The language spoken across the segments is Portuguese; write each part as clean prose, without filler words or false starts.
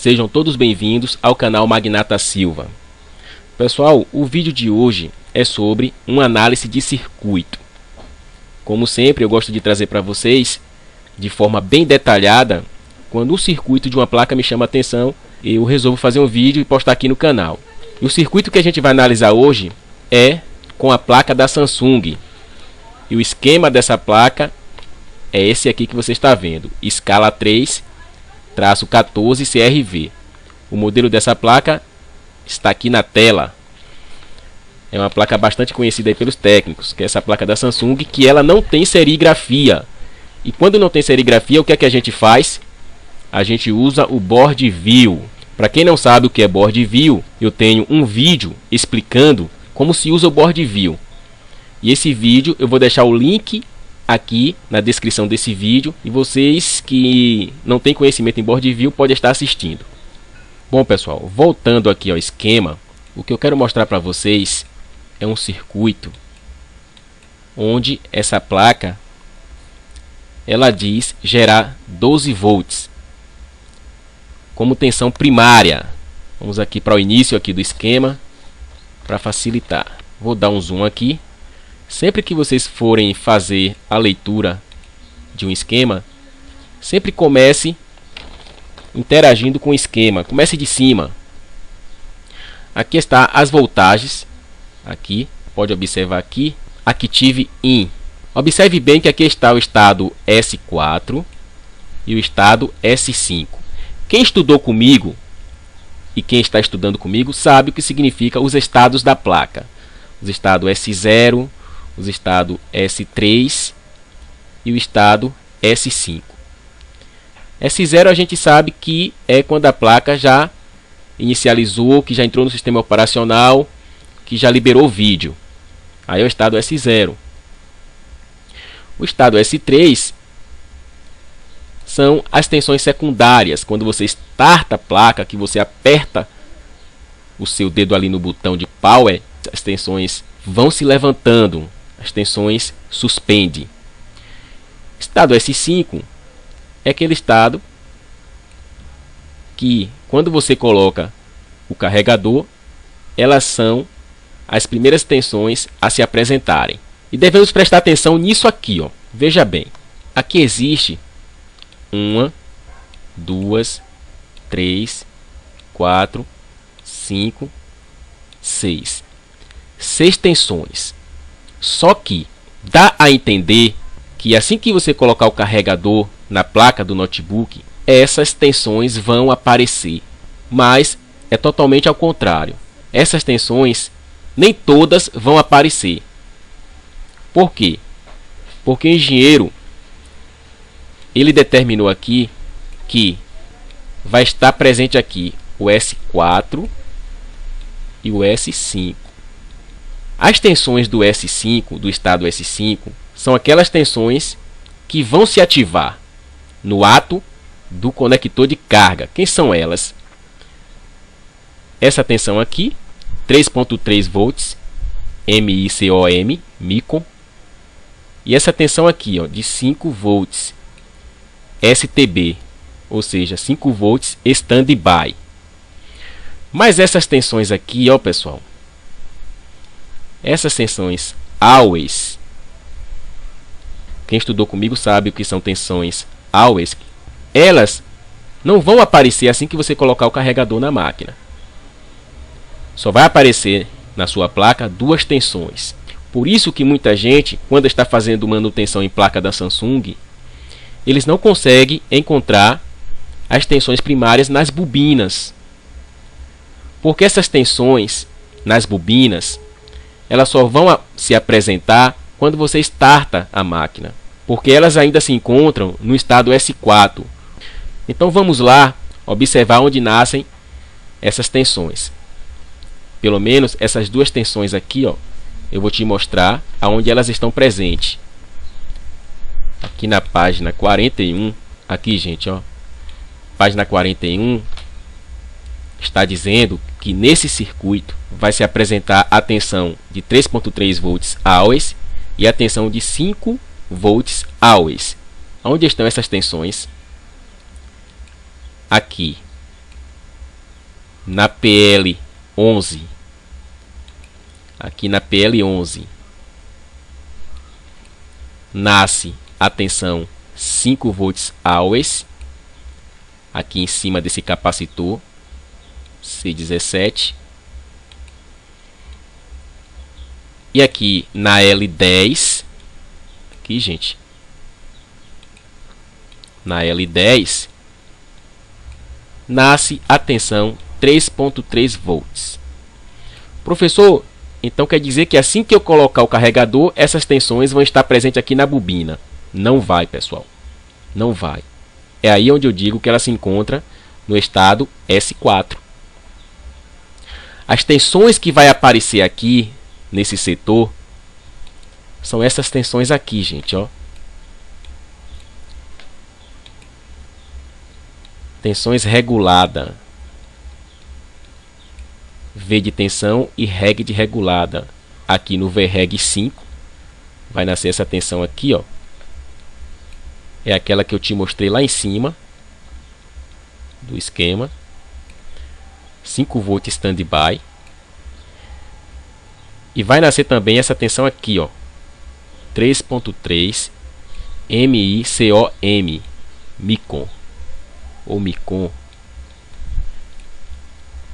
Sejam todos bem-vindos ao canal Magnata Silva. Pessoal, o vídeo de hoje é sobre uma análise de circuito. Como sempre, eu gosto de trazer para vocês, de forma bem detalhada, quando um circuito de uma placa me chama a atenção, eu resolvo fazer um vídeo e postar aqui no canal. E o circuito que a gente vai analisar hoje é com a placa da Samsung. E o esquema dessa placa é esse aqui que você está vendo, escala 3-14 CRV. O modelo dessa placa está aqui na tela. É uma placa bastante conhecida aí pelos técnicos, que é essa placa da Samsung, que ela não tem serigrafia. E quando não tem serigrafia, o que é que a gente faz? A gente usa o board view. Para quem não sabe o que é board view, eu tenho um vídeo explicando como se usa o board view. E esse vídeo eu vou deixar o link aqui na descrição desse vídeo, e vocês que não têm conhecimento em board view podem estar assistindo. Bom pessoal, voltando aqui ao esquema, o que eu quero mostrar para vocês é um circuito onde essa placa ela diz gerar 12 volts como tensão primária. Vamos aqui para o início aqui do esquema para facilitar. Vou dar um zoom aqui. Sempre que vocês forem fazer a leitura de um esquema, sempre comece interagindo com o esquema. Comece de cima. Aqui está as voltagens. Aqui, pode observar aqui, Active In. Observe bem que aqui está o estado S4 e o estado S5. Quem estudou comigo e quem está estudando comigo sabe o que significa os estados da placa. Os estados S0, os estados S3 e o estado S5. S0 a gente sabe que é quando a placa já inicializou, que já entrou no sistema operacional, que já liberou o vídeo. Aí é o estado S0. O estado S3 são as tensões secundárias. Quando você starta a placa, que você aperta o seu dedo ali no botão de Power, as tensões vão se levantando. As tensões suspendem. Estado S5 é aquele estado que, quando você coloca o carregador, elas são as primeiras tensões a se apresentarem. E devemos prestar atenção nisso aqui, ó. Veja bem, aqui existe 1, 2, 3, 4, 5, 6. 6 tensões. Só que dá a entender que assim que você colocar o carregador na placa do notebook, essas tensões vão aparecer. Mas é totalmente ao contrário. Essas tensões nem todas vão aparecer. Por quê? Porque o engenheiro ele determinou aqui que vai estar presente aqui o S4 e o S5. As tensões do S5, do estado S5, são aquelas tensões que vão se ativar no ato do conector de carga. Quem são elas? Essa tensão aqui, 3.3 volts, MICOM, micro. E essa tensão aqui, ó, de 5 volts, STB, ou seja, 5 volts standby. Mas essas tensões aqui, ó, pessoal, essas tensões always, quem estudou comigo sabe o que são tensões always, elas não vão aparecer assim que você colocar o carregador na máquina. Só vai aparecer na sua placa 2 tensões. Por isso que muita gente, quando está fazendo manutenção em placa da Samsung, eles não conseguem encontrar as tensões primárias nas bobinas. Porque essas tensões nas bobinas, elas só vão se apresentar quando você starta a máquina, porque elas ainda se encontram no estado S4. Então vamos lá observar onde nascem essas tensões. Pelo menos essas 2 tensões aqui, ó, eu vou te mostrar aonde elas estão presentes. Aqui na página 41, aqui gente, ó, página 41, está dizendo que nesse circuito vai se apresentar a tensão de 3.3 volts always e a tensão de 5 volts always. Onde estão essas tensões? Aqui. na PL11, aqui na PL11, nasce a tensão 5 volts always, aqui em cima desse capacitor C17. E aqui na L10, aqui, gente, na L10, nasce a tensão 3.3 volts. Professor, então quer dizer que assim que eu colocar o carregador, essas tensões vão estar presentes aqui na bobina? Não vai, pessoal. Não vai. É aí onde eu digo que ela se encontra no estado S4. As tensões que vai aparecer aqui nesse setor são essas tensões aqui, gente, ó. Tensões regulada. V de tensão e reg de regulada. Aqui no VREG 5 vai nascer essa tensão aqui, ó. É aquela que eu te mostrei lá em cima do esquema. 5 volts standby. E vai nascer também essa tensão aqui, ó, 3.3 MICOM, Micon, ou Micon.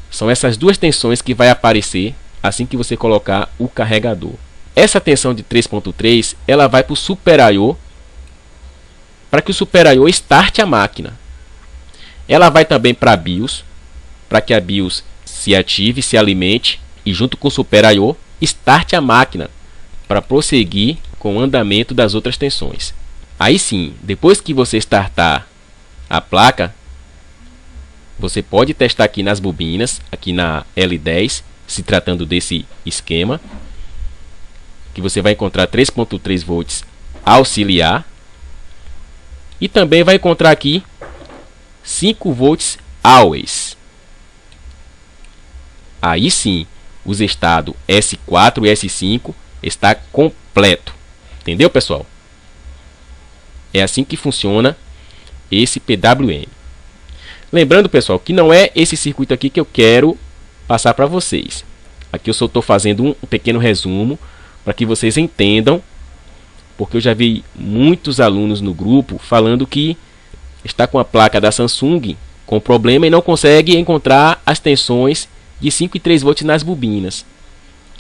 São essas duas tensões que vai aparecer assim que você colocar o carregador. Essa tensão de 3.3, ela vai para o Super I/O, para que o Super I/O starte a máquina. Ela vai também para a BIOS, para que a BIOS se ative, se alimente e junto com o Super I/O starte a máquina para prosseguir com o andamento das outras tensões. Aí sim, depois que você startar a placa, você pode testar aqui nas bobinas, aqui na L10, se tratando desse esquema, que você vai encontrar 3.3 volts auxiliar e também vai encontrar aqui 5 volts always. Aí sim, os estados S4 e S5 está completo. Entendeu, pessoal? É assim que funciona esse PWM. Lembrando, pessoal, que não é esse circuito aqui que eu quero passar para vocês. Aqui eu só estou fazendo um pequeno resumo para que vocês entendam, porque eu já vi muitos alunos no grupo falando que está com a placa da Samsung com problema e não consegue encontrar as tensões de 5 e 3 volts nas bobinas.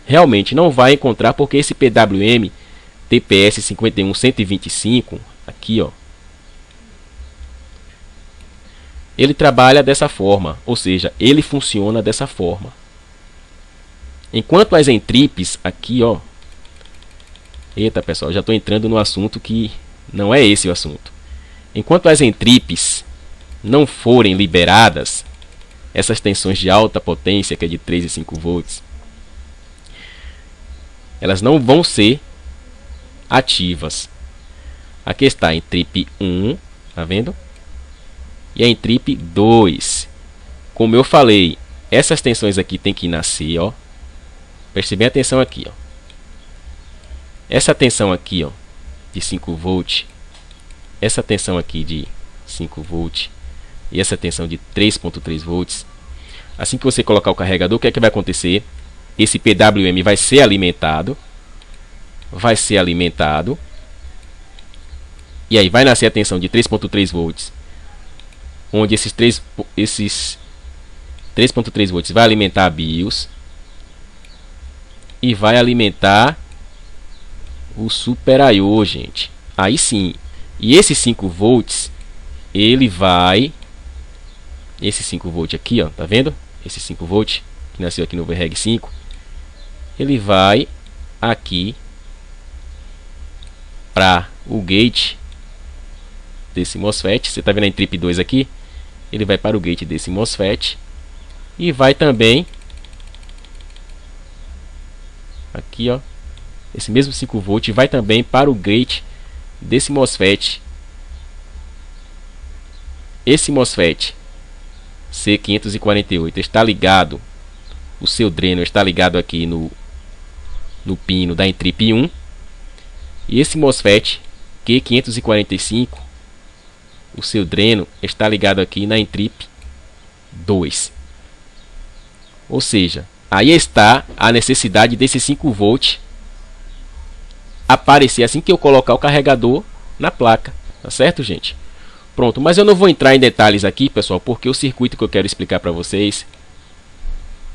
Realmente não vai encontrar, porque esse PWM TPS 51125 aqui, ó, ele trabalha dessa forma, ou seja, ele funciona dessa forma. Enquanto as entripes aqui, ó, eita, pessoal, já estou entrando no assunto que não é esse o assunto. Enquanto as entripes não forem liberadas, essas tensões de alta potência, que é de 3 e 5 volts, elas não vão ser ativas. Aqui está a entrip 1, tá vendo? E a entrip 2. Como eu falei, essas tensões aqui tem que nascer, ó. Preste bem atenção aqui, ó. Essa tensão aqui, ó, de 5 volts, essa tensão aqui de 5 volts e essa tensão de 3.3 volts, assim que você colocar o carregador, o que é que vai acontecer? Esse PWM vai ser alimentado, e aí vai nascer a tensão de 3.3 volts, onde esses 3.3 volts vai alimentar a BIOS e vai alimentar o Super I/O, gente. Aí sim. E esse 5 volts, ele vai, esse 5 volts aqui, ó, tá vendo? Esse 5 volts que nasceu aqui no VREG 5, ele vai aqui para o gate desse MOSFET. Você tá vendo a entrip 2 aqui? Ele vai para o gate desse MOSFET e vai também aqui, ó, esse mesmo 5 volts vai também para o gate desse MOSFET. Esse MOSFET C548 está ligado, o seu dreno está ligado aqui no pino da entrip 1, e esse MOSFET Q545, o seu dreno está ligado aqui na entrip 2. Ou seja, aí está a necessidade desse 5 volts aparecer assim que eu colocar o carregador na placa, tá certo, gente? Pronto, mas eu não vou entrar em detalhes aqui, pessoal, porque o circuito que eu quero explicar para vocês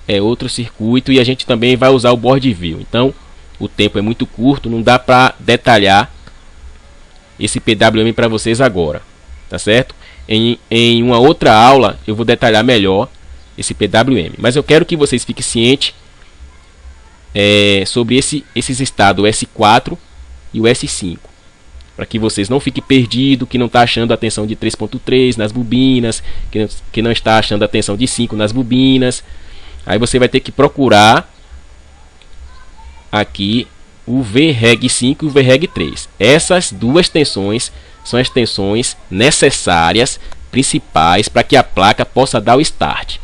é outro circuito e a gente também vai usar o board view. Então, o tempo é muito curto, não dá para detalhar esse PWM para vocês agora, tá certo? Em uma outra aula eu vou detalhar melhor esse PWM, mas eu quero que vocês fiquem cientes sobre esses estados, o S4 e o S5, para que vocês não fiquem perdidos, que não está achando a tensão de 3.3 nas bobinas, que não está achando a tensão de 5 nas bobinas. Aí você vai ter que procurar aqui o VREG5 e o VREG3. Essas duas tensões são as tensões necessárias, principais, para que a placa possa dar o start.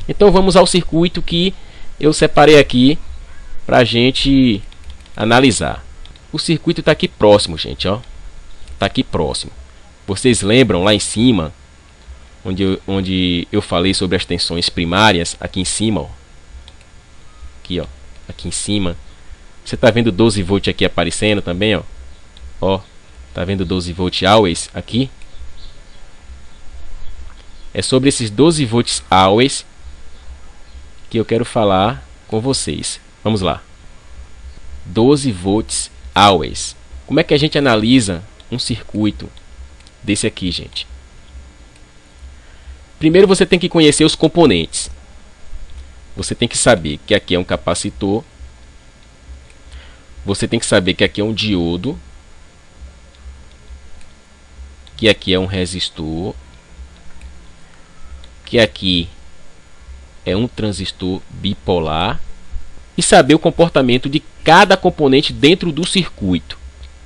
Então vamos ao circuito que eu separei aqui para a gente analisar. O circuito está aqui próximo, gente, ó. Está aqui próximo. Vocês lembram lá em cima, onde eu falei sobre as tensões primárias, aqui em cima, ó. Aqui, ó, aqui em cima. Você está vendo 12 volts aqui aparecendo também, ó. Ó, tá vendo 12 volts always aqui? É sobre esses 12 volts always que eu quero falar com vocês. Vamos lá. 12 volts always. Como é que a gente analisa um circuito desse aqui, gente? Primeiro você tem que conhecer os componentes. Você tem que saber que aqui é um capacitor. Você tem que saber que aqui é um diodo. Que aqui é um resistor. Que aqui é um transistor bipolar. E saber o comportamento de cada componente dentro do circuito.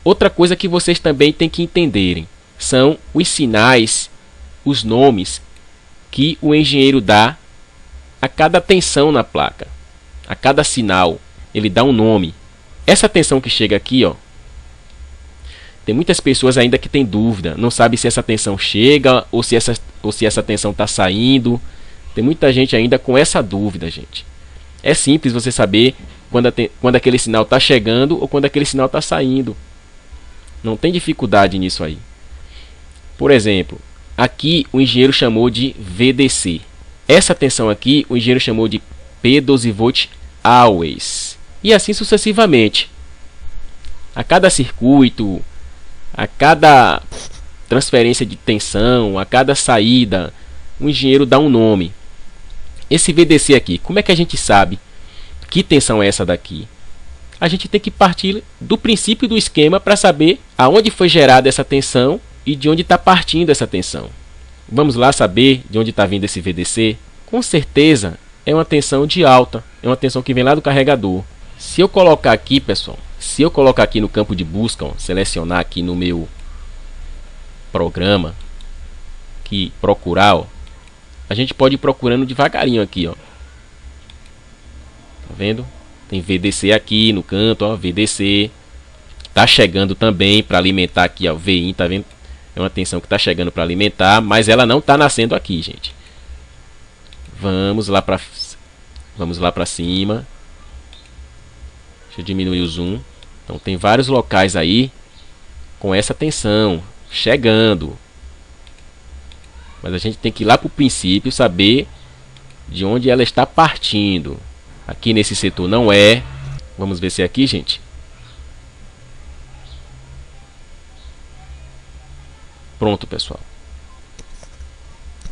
Outra coisa que vocês também têm que entenderem são os sinais, os nomes que o engenheiro dá a cada tensão na placa. A cada sinal, ele dá um nome. Essa tensão que chega aqui, ó, tem muitas pessoas ainda que têm dúvida, não sabe se essa tensão chega ou se essa tensão está saindo. Tem muita gente ainda com essa dúvida, gente. É simples você saber quando aquele sinal está chegando ou quando aquele sinal está saindo. Não tem dificuldade nisso aí. Por exemplo, aqui o engenheiro chamou de VDC. Essa tensão aqui o engenheiro chamou de P12 volt always. E assim sucessivamente. A cada circuito, a cada transferência de tensão, a cada saída, o engenheiro dá um nome. Esse VDC aqui, como é que a gente sabe que tensão é essa daqui? A gente tem que partir do princípio do esquema para saber aonde foi gerada essa tensão e de onde está partindo essa tensão. Vamos lá saber de onde está vindo esse VDC? Com certeza é uma tensão de alta, é uma tensão que vem lá do carregador. Se eu colocar aqui, pessoal, se eu colocar aqui no campo de busca, ó, selecionar aqui no meu programa, que procurar, ó, a gente pode ir procurando devagarinho aqui, ó. Tá vendo? Tem VDC aqui no canto, ó, VDC. Tá chegando também para alimentar aqui, ó, VIN, tá vendo? É uma tensão que tá chegando para alimentar, mas ela não tá nascendo aqui, gente. Vamos lá para cima. Deixa eu diminuir o zoom. Então tem vários locais aí com essa tensão chegando. Mas a gente tem que ir lá para o princípio, saber de onde ela está partindo. Aqui nesse setor não é. Vamos ver se é aqui, gente. Pronto, pessoal.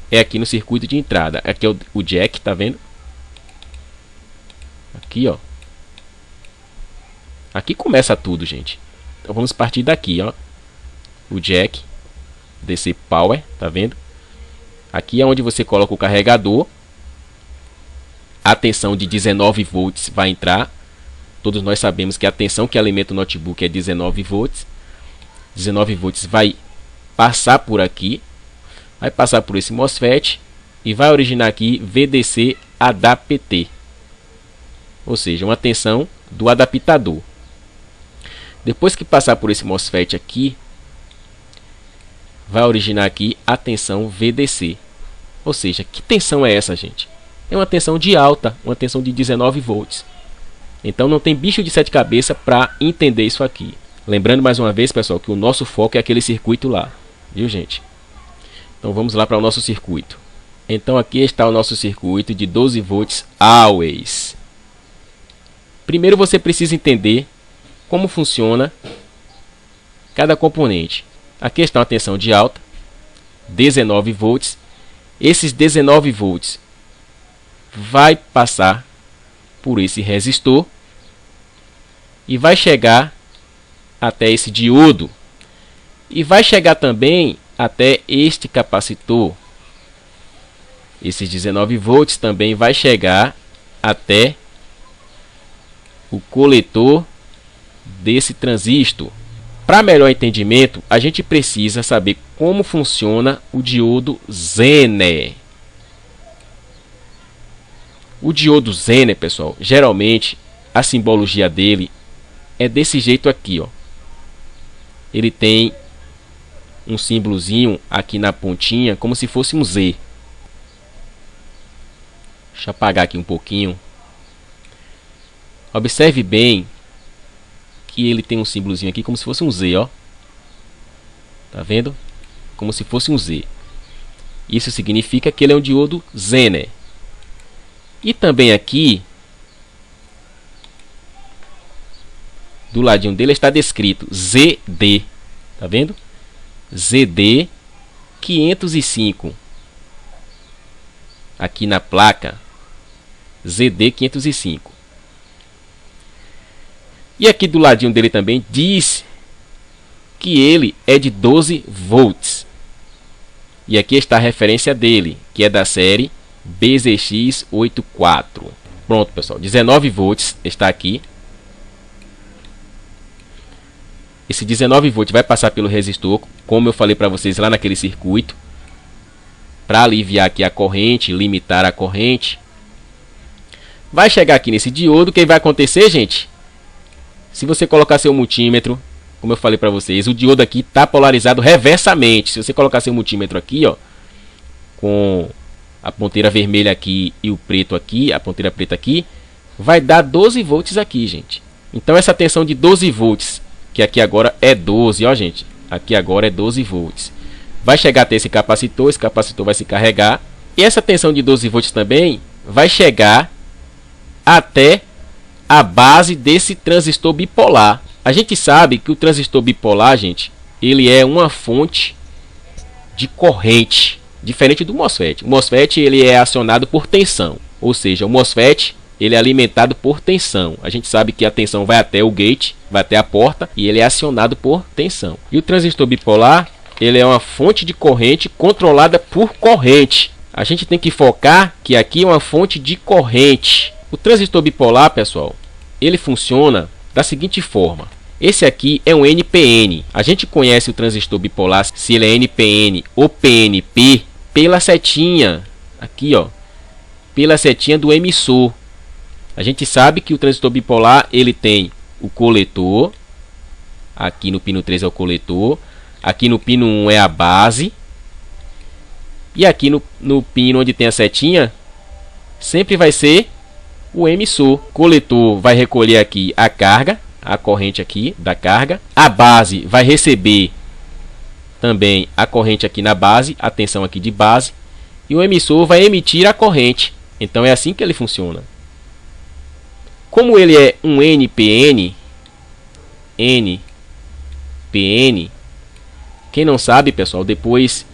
É aqui no circuito de entrada. Aqui é o jack, tá vendo? Aqui, ó. Aqui começa tudo, gente. Então vamos partir daqui, ó. O jack DC power, tá vendo? Aqui é onde você coloca o carregador. A tensão de 19 volts vai entrar. Todos nós sabemos que a tensão que alimenta o notebook é 19 volts. 19 volts vai passar por aqui. Vai passar por esse MOSFET e vai originar aqui VDC ADAPT. Ou seja, uma tensão do adaptador. Depois que passar por esse MOSFET aqui, vai originar aqui a tensão VDC. Ou seja, que tensão é essa, gente? é uma tensão de alta, uma tensão de 19 volts. Então não tem bicho de sete cabeças para entender isso aqui. Lembrando mais uma vez, pessoal, que o nosso foco é aquele circuito lá, viu, gente? Então vamos lá para o nosso circuito. Então aqui está o nosso circuito de 12 volts always. Primeiro você precisa entender como funciona cada componente. Aqui está uma tensão de alta, 19 volts. Esses 19 volts vai passar por esse resistor e vai chegar até esse diodo e vai chegar também até este capacitor. Esses 19 volts também vai chegar até o coletor desse transistor. Para melhor entendimento, a gente precisa saber como funciona o diodo Zener. O diodo Zener, pessoal, geralmente a simbologia dele é desse jeito aqui, ó. Ele tem um símbolozinho aqui na pontinha, como se fosse um Z. Deixa eu apagar aqui um pouquinho. Observe bem que ele tem um símbolozinho aqui como se fosse um Z, ó. Tá vendo? Como se fosse um Z. Isso significa que ele é um diodo Zener. E também aqui, do ladinho dele está descrito ZD. Tá vendo? ZD 505. Aqui na placa, ZD 505. E aqui do ladinho dele também diz que ele é de 12 volts. E aqui está a referência dele, que é da série BZX84. Pronto, pessoal, 19 volts está aqui. Esse 19 volts vai passar pelo resistor, como eu falei para vocês lá naquele circuito, para aliviar aqui a corrente, limitar a corrente. Vai chegar aqui nesse diodo. O que vai acontecer, gente? Se você colocar seu multímetro, como eu falei para vocês, o diodo aqui está polarizado reversamente. Se você colocar seu multímetro aqui, ó, com a ponteira vermelha aqui e o preto aqui, a ponteira preta aqui, vai dar 12 volts aqui, gente. Então essa tensão de 12 volts, que aqui agora é 12, ó, gente, aqui agora é 12 volts. Vai chegar até esse capacitor vai se carregar. E essa tensão de 12 volts também vai chegar até a base desse transistor bipolar. A gente sabe que o transistor bipolar, gente, ele é uma fonte de corrente, diferente do MOSFET. O MOSFET ele é acionado por tensão, ou seja, o MOSFET ele é alimentado por tensão. A gente sabe que a tensão vai até o gate, vai até a porta, e ele é acionado por tensão. E o transistor bipolar, ele é uma fonte de corrente controlada por corrente. A gente tem que focar que aqui é uma fonte de corrente. O transistor bipolar, pessoal, ele funciona da seguinte forma. Esse aqui é um NPN. A gente conhece o transistor bipolar, se ele é NPN ou PNP, pela setinha, aqui, ó, pela setinha do emissor. A gente sabe que o transistor bipolar ele tem o coletor. Aqui no pino 3 é o coletor. Aqui no pino 1 é a base. E aqui no pino onde tem a setinha, sempre vai ser o emissor. O coletor vai recolher aqui a carga, a corrente aqui da carga. A base vai receber também a corrente aqui na base, a tensão aqui de base. E o emissor vai emitir a corrente. Então é assim que ele funciona. Como ele é um NPN, quem não sabe, pessoal, depois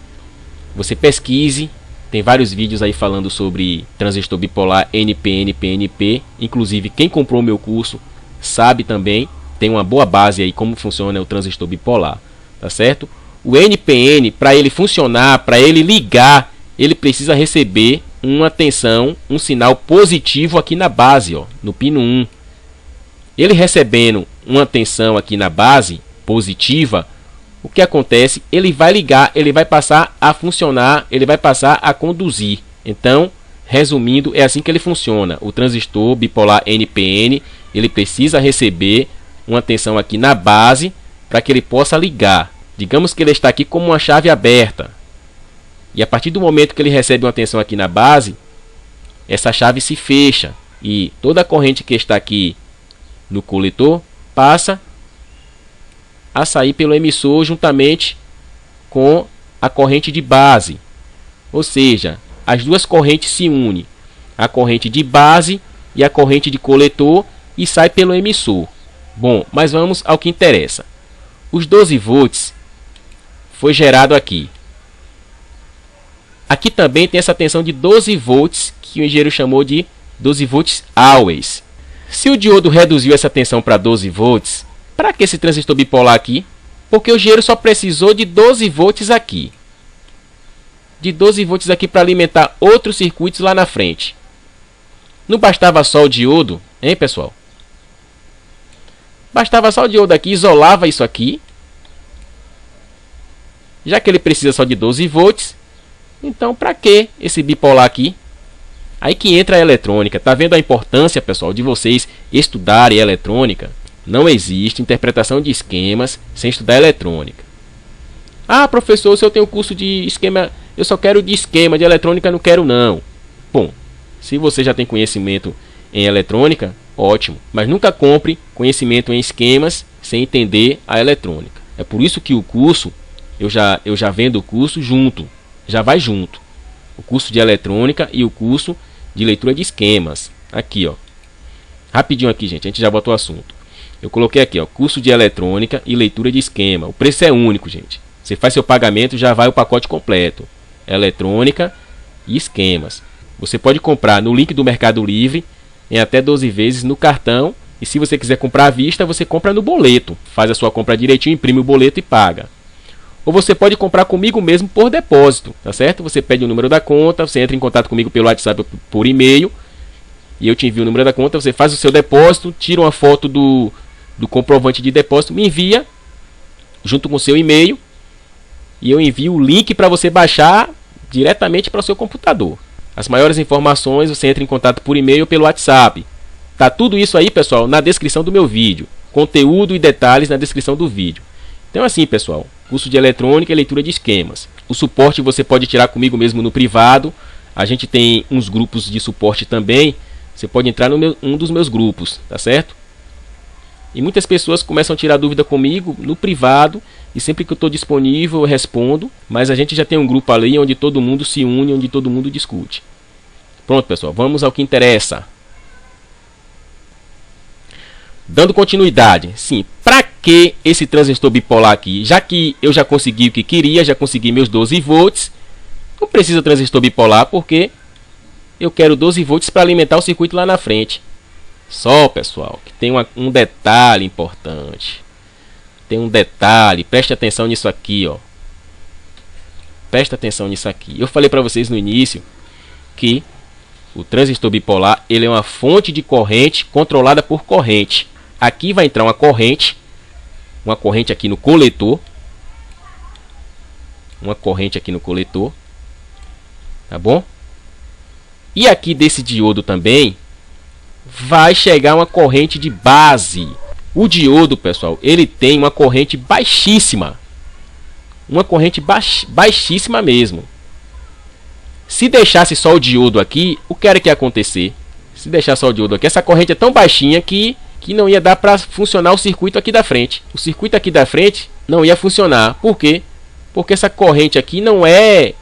você pesquise. Tem vários vídeos aí falando sobre transistor bipolar NPN, PNP. Inclusive, quem comprou o meu curso sabe também, tem uma boa base aí como funciona o transistor bipolar, tá certo? O NPN, para ele funcionar, para ele ligar, ele precisa receber uma tensão, um sinal positivo aqui na base, ó, no pino 1. Ele recebendo uma tensão aqui na base positiva, o que acontece? Ele vai ligar, ele vai passar a funcionar, ele vai passar a conduzir. Então, resumindo, é assim que ele funciona. O transistor bipolar NPN, ele precisa receber uma tensão aqui na base para que ele possa ligar. Digamos que ele está aqui como uma chave aberta. E a partir do momento que ele recebe uma tensão aqui na base, essa chave se fecha e toda a corrente que está aqui no coletor passa a sair pelo emissor juntamente com a corrente de base. Ou seja, as duas correntes se unem, a corrente de base e a corrente de coletor, e sai pelo emissor. Bom, mas vamos ao que interessa. Os 12 volts foi gerado aqui. Aqui também tem essa tensão de 12 volts que o engenheiro chamou de 12 volts always. Se o diodo reduziu essa tensão para 12 volts, para que esse transistor bipolar aqui? Porque o engenheiro só precisou de 12 volts aqui. De 12 volts aqui para alimentar outros circuitos lá na frente. Não bastava só o diodo, hein, pessoal? Bastava só o diodo aqui, isolava isso aqui. Já que ele precisa só de 12 volts, então para que esse bipolar aqui? Aí que entra a eletrônica. Tá vendo a importância, pessoal, de vocês estudarem eletrônica? Não existe interpretação de esquemas sem estudar eletrônica. Ah, professor, se eu tenho curso de esquema, eu só quero de esquema, de eletrônica não quero não. Bom, se você já tem conhecimento em eletrônica, ótimo. Mas nunca compre conhecimento em esquemas sem entender a eletrônica. É por isso que o curso, eu já vendo o curso junto, já vai junto. O curso de eletrônica e o curso de leitura de esquemas. Aqui, ó. Rapidinho aqui, gente, a gente já botou o assunto. Eu coloquei aqui, ó, curso de eletrônica e leitura de esquema. O preço é único, gente. Você faz seu pagamento, já vai o pacote completo. Eletrônica e esquemas. Você pode comprar no link do Mercado Livre em até 12 vezes no cartão. E se você quiser comprar à vista, você compra no boleto. Faz a sua compra direitinho, imprime o boleto e paga. Ou você pode comprar comigo mesmo por depósito, tá certo? Você pede o número da conta, você entra em contato comigo pelo WhatsApp ou por e-mail. E eu te envio o número da conta, você faz o seu depósito, tira uma foto do comprovante de depósito, me envia junto com o seu e-mail. E eu envio o link para você baixar diretamente para o seu computador. As maiores informações você entra em contato por e-mail ou pelo WhatsApp. Tá tudo isso aí, pessoal, na descrição do meu vídeo. Conteúdo e detalhes na descrição do vídeo. Então assim, pessoal, curso de eletrônica e leitura de esquemas. O suporte você pode tirar comigo mesmo no privado. A gente tem uns grupos de suporte também. Você pode entrar no um dos meus grupos, tá certo? E muitas pessoas começam a tirar dúvida comigo no privado. E sempre que eu estou disponível eu respondo. Mas a gente já tem um grupo ali onde todo mundo se une, onde todo mundo discute. Pronto, pessoal, vamos ao que interessa. Dando continuidade, sim, para que esse transistor bipolar aqui? Já que eu já consegui o que queria, já consegui meus 12 volts, não precisa transistor bipolar porque eu quero 12 volts para alimentar o circuito lá na frente. Só, pessoal, que tem um detalhe importante. Tem um detalhe, preste atenção nisso aqui, ó. Preste atenção nisso aqui. Eu falei para vocês no início que o transistor bipolar ele é uma fonte de corrente controlada por corrente. Aqui vai entrar uma corrente aqui no coletor, tá bom? E aqui desse diodo também vai chegar uma corrente de base. O diodo, pessoal, ele tem uma corrente baixíssima, uma corrente baixíssima mesmo. Se deixasse só o diodo aqui, o que era que ia acontecer? Se deixar só o diodo aqui, essa corrente é tão baixinha que não ia dar para funcionar o circuito aqui da frente. O circuito aqui da frente não ia funcionar. Por quê? Porque essa corrente aqui não é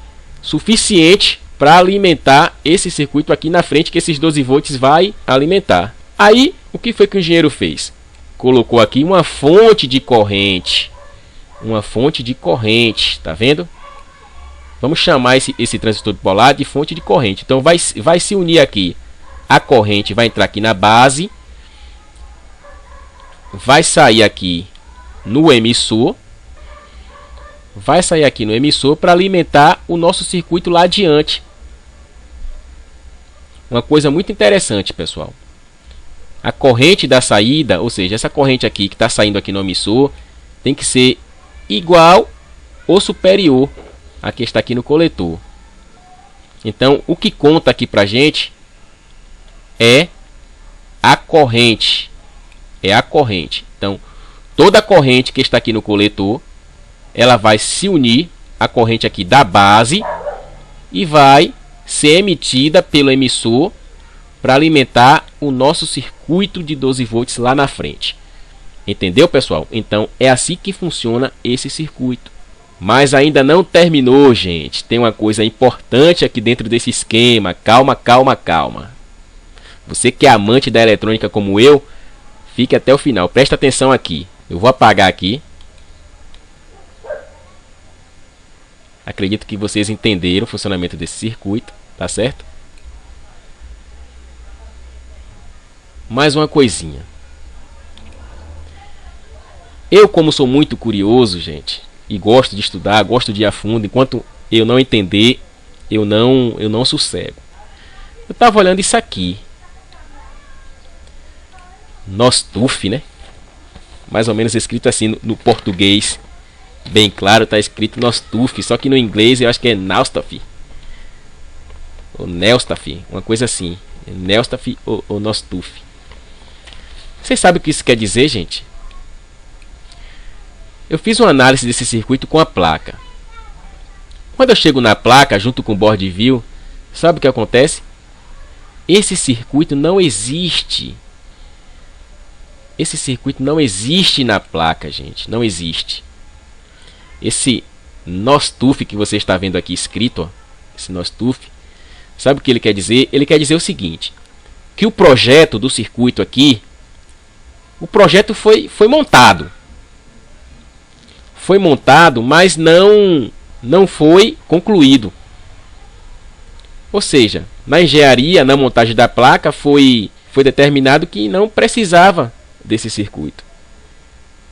suficiente para alimentar esse circuito aqui na frente que esses 12 volts vai alimentar. Aí, o que foi que o engenheiro fez? Colocou aqui uma fonte de corrente. Uma fonte de corrente, tá vendo? Vamos chamar esse transistor bipolar de fonte de corrente. Então vai se unir aqui. A corrente vai entrar aqui na base. Vai sair aqui no emissor. Vai sair aqui no emissor para alimentar o nosso circuito lá adiante. Uma coisa muito interessante, pessoal. A corrente da saída, ou seja, essa corrente aqui que está saindo aqui no emissor, tem que ser igual ou superior a que está aqui no coletor. Então, o que conta aqui para a gente é a corrente. Então, toda a corrente que está aqui no coletor, ela vai se unir à corrente aqui da base e vai ser emitida pelo emissor para alimentar o nosso circuito de 12 volts lá na frente. Entendeu, pessoal? Então é assim que funciona esse circuito. Mas ainda não terminou, gente. Tem uma coisa importante aqui dentro desse esquema. Calma, calma, calma. Você que é amante da eletrônica como eu, fique até o final. Presta atenção aqui. Eu vou apagar aqui. Acredito que vocês entenderam o funcionamento desse circuito, tá certo? Mais uma coisinha. Eu, como sou muito curioso, gente, e gosto de estudar, gosto de ir a fundo, enquanto eu não entender, eu não sossego. Eu estava olhando isso aqui. Nostuf, né? Mais ou menos escrito assim no português. Bem claro, está escrito Nostuf, só que no inglês eu acho que é Naustaf. Ou Nelstaf, uma coisa assim. Nelstaf ou Nostuf. Vocês sabem o que isso quer dizer, gente? Eu fiz uma análise desse circuito com a placa. Quando eu chego na placa, junto com o board view, sabe o que acontece? Esse circuito não existe. Esse circuito não existe na placa, gente. Não existe. Esse Nostuf que você está vendo aqui escrito, ó, esse Nostuf, sabe o que ele quer dizer? Ele quer dizer o seguinte, que o projeto do circuito aqui, o projeto foi montado. Foi montado, mas não foi concluído. Ou seja, na engenharia, na montagem da placa, foi determinado que não precisava desse circuito.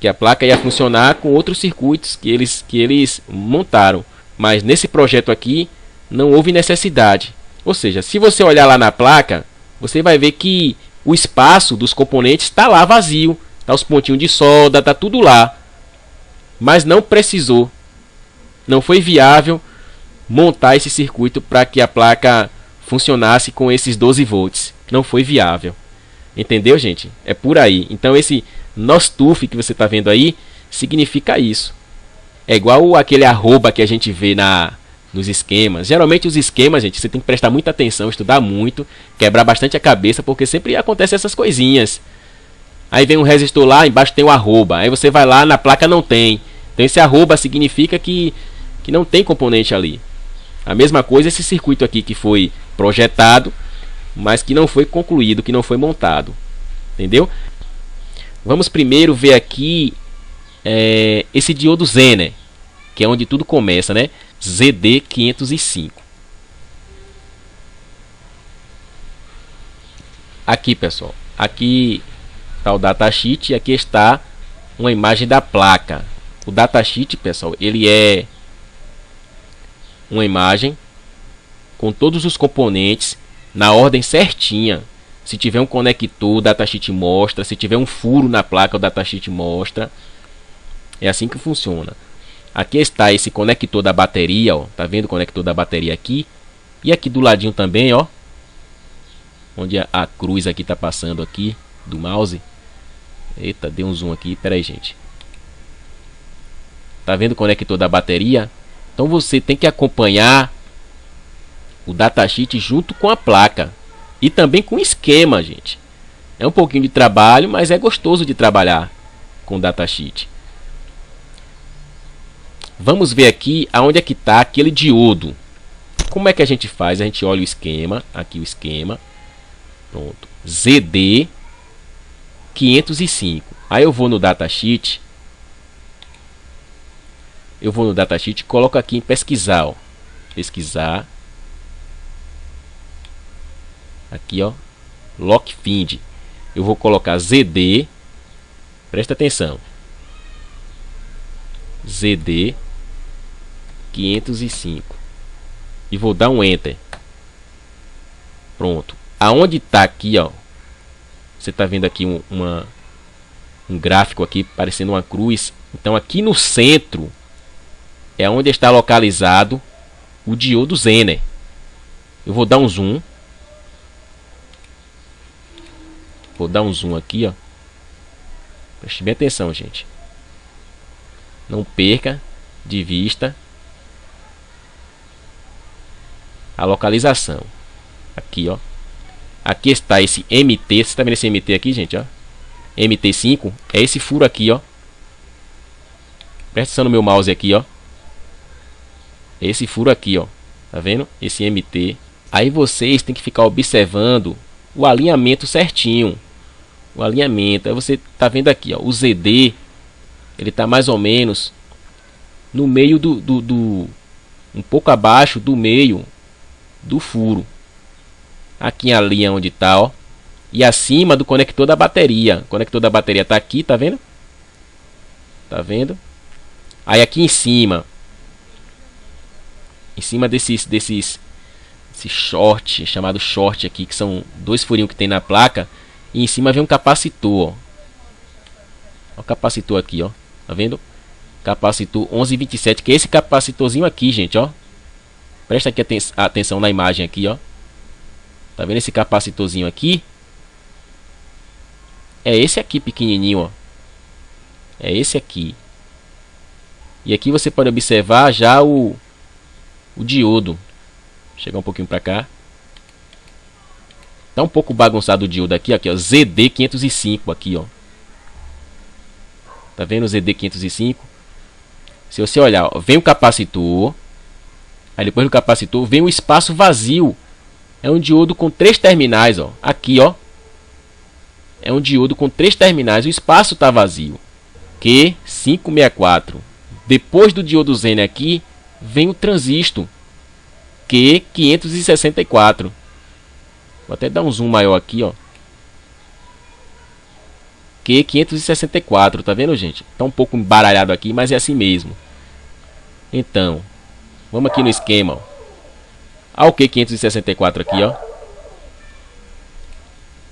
Que a placa ia funcionar com outros circuitos que eles montaram. Mas nesse projeto aqui, não houve necessidade. Ou seja, se você olhar lá na placa, você vai ver que o espaço dos componentes está lá vazio. Está os pontinhos de solda, está tudo lá. Mas não precisou. Não foi viável montar esse circuito para que a placa funcionasse com esses 12 volts. Não foi viável. Entendeu, gente? É por aí. Então esse Nostuf que você está vendo aí significa isso. É igual aquele arroba que a gente vê nos esquemas. Geralmente os esquemas, gente, você tem que prestar muita atenção, estudar muito, quebrar bastante a cabeça, porque sempre acontecem essas coisinhas. Aí vem um resistor lá, embaixo tem o arroba. Aí você vai lá, na placa não tem. Então esse arroba significa que não tem componente ali. A mesma coisa esse circuito aqui que foi projetado, mas que não foi concluído, que não foi montado. Entendeu? Vamos primeiro ver aqui esse diodo Zener, que é onde tudo começa, né? ZD505. Aqui, pessoal, aqui está o datasheet e aqui está uma imagem da placa. O datasheet, pessoal, ele é uma imagem com todos os componentes na ordem certinha. Se tiver um conector, o datasheet mostra. Se tiver um furo na placa, o datasheet mostra. É assim que funciona. Aqui está esse conector da bateria, ó. Tá vendo o conector da bateria aqui? E aqui do ladinho também, ó. Onde a cruz aqui tá passando aqui do mouse. Eita, deu um zoom aqui. Pera aí, gente. Tá vendo o conector da bateria? Então você tem que acompanhar o datasheet junto com a placa. E também com o esquema, gente. É um pouquinho de trabalho, mas é gostoso de trabalhar com o datasheet. Vamos ver aqui aonde é que está aquele diodo. Como é que a gente faz? A gente olha o esquema. Aqui o esquema. Pronto. ZD505. Aí eu vou no datasheet. Eu vou no datasheet e coloco aqui em pesquisar. Ó. Pesquisar. Aqui, ó. Lockfind. Eu vou colocar ZD. Presta atenção. ZD 505 e vou dar um enter. Pronto. Aonde está aqui, ó, você está vendo aqui um gráfico aqui parecendo uma cruz. Então aqui no centro é onde está localizado o diodo Zener. Eu vou dar um zoom. Vou dar um zoom aqui, ó. Preste bem atenção, gente. Não perca de vista a localização. Aqui, ó. Aqui está esse MT. Você está vendo esse MT aqui, gente, ó? MT5 é esse furo aqui, ó. Presta atenção no meu mouse aqui, ó. Esse furo aqui, ó. Tá vendo? Esse MT. Aí vocês têm que ficar observando o alinhamento certinho. O alinhamento. Aí você tá vendo aqui, ó. O ZD, ele tá mais ou menos no meio um pouco abaixo do meio do furo. Aqui a linha onde tá, ó. E acima do conector da bateria. O conector da bateria tá aqui, tá vendo? Tá vendo? Aí aqui em cima esse short, chamado short aqui, que são dois furinhos que tem na placa, e em cima vem um capacitor, ó. Ó o capacitor aqui, ó. Tá vendo? Capacitor 1127, que é esse capacitorzinho aqui, gente, ó. Presta aqui atenção na imagem aqui, ó. Tá vendo esse capacitorzinho aqui? É esse aqui pequenininho, ó. É esse aqui. E aqui você pode observar já o diodo. Vou chegar um pouquinho para cá. Tá um pouco bagunçado o diodo aqui, ó, ZD505 aqui, ó. Tá vendo o ZD505? Se você olhar, ó, vem o capacitor. Aí depois do capacitor vem o espaço vazio. É um diodo com 3 terminais, ó. Aqui, ó. É um diodo com 3 terminais. O espaço tá vazio. Q564. Depois do diodo Zener aqui, vem o transistor Q564. Vou até dar um zoom maior aqui, ó. Q564, tá vendo, gente? Tá um pouco embaralhado aqui, mas é assim mesmo. Então, vamos aqui no esquema, ó. Olha o Q564 aqui, ó.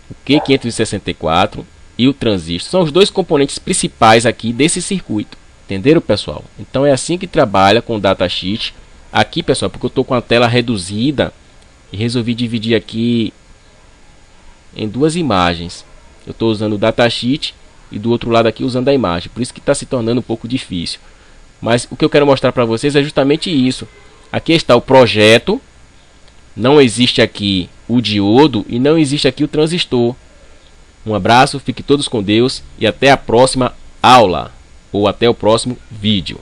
O Q564 e o transistor são os dois componentes principais aqui desse circuito. Entenderam, pessoal? Então é assim que trabalha com o datasheet. Aqui, pessoal, porque eu estou com a tela reduzida e resolvi dividir aqui em 2 imagens. Eu estou usando o datasheet e do outro lado aqui usando a imagem. Por isso que está se tornando um pouco difícil. Mas o que eu quero mostrar para vocês é justamente isso. Aqui está o projeto. Não existe aqui o diodo e não existe aqui o transistor. Um abraço, fiquem todos com Deus e até a próxima aula ou até o próximo vídeo.